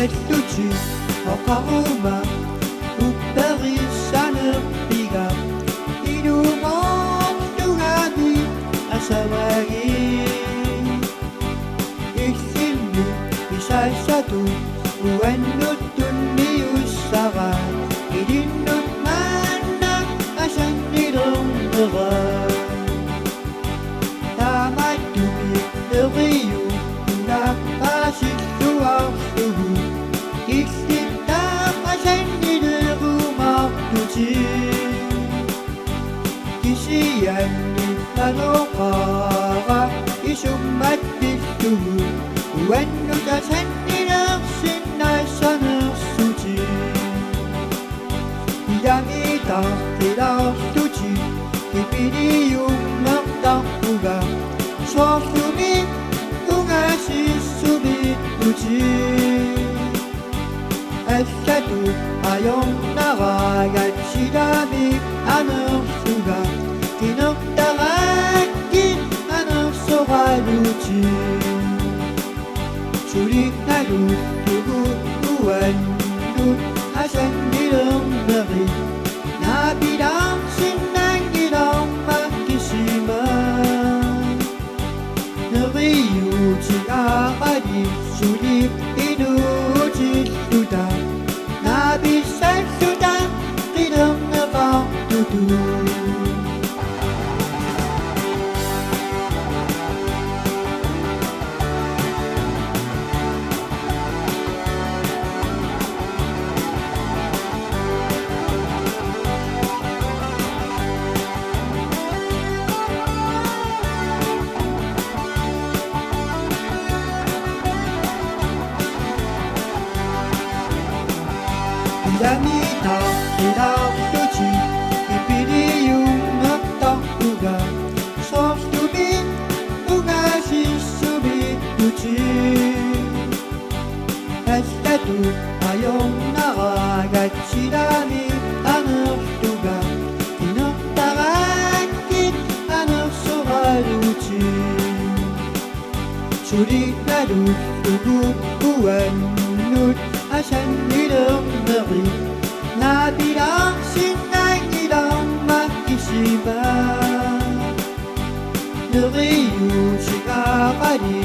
Tuji Oklahoma Ukberi Sanır Biga Inumon Tungadi Asabagi Iksilmi Isay Satu Uwenut Tunni Usara Idinut Manak Asan Nidong Nera Tamay Tumi Neriyu Napasit Luar Tuhu Iksiltam Asan Niderumar Tuji Kisiyan Nitanokara Isumat Dituhu Uwenut Asan Nidang Sinay Sanır Suji Idamita Tilaw Tuji Ipiniyong Nagtang Uga Sosumi Ugasi Subit Tuji Esatu Ayong Naragat Sidami Anang Suga Tinagtarakin Anang Soraluji Sulit na lutuguan Lut Asan Nilang Nari Nabidang Sinang Ilang Makisima Nariyu Chikakadi Sulit Inuji Tuta Nabisan Tuta Ilang Nabang Tutu Damita Tilaw Tuji Ipiniyong Nagtang Uga Sosumi Ugasi Subit Tuji Esatu Ayong Naragat Sidami Anang Tuga Tinagtarakin Anang Soraluji Sulit na lutuguan Lut Asan Nilang Nari Nabilang Sinang Ilang Makisima Nariyu Chikakadi